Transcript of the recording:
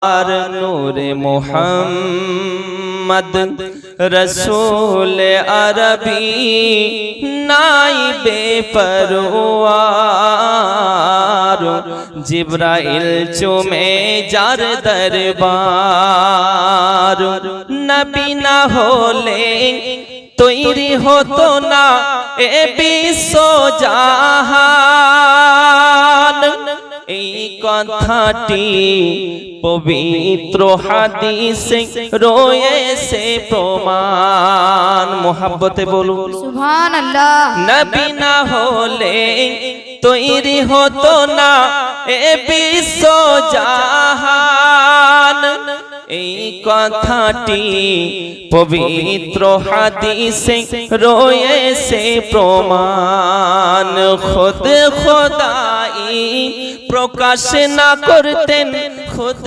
আর নূরে মুহাম্মদ রসূল আরবি নাইবে পরওয়ার জিবরাইল চুমে যার দরবার নবী না হলে তৈরি হতো না এ বিশ্ব জাহান। এই কথাটি পবিত্র হাদিসে রয়েছে প্রমাণ। মোহাব্বতে বলুন সুবহানাল্লাহ। নবী না হলে তৈরি হতো না এ বিশ্ব জাহান। এই কথাটি পবিত্র হাদিসে রয়েছে প্রমাণ। খুদ খোদাই প্রকাশ না করতেন, খুদ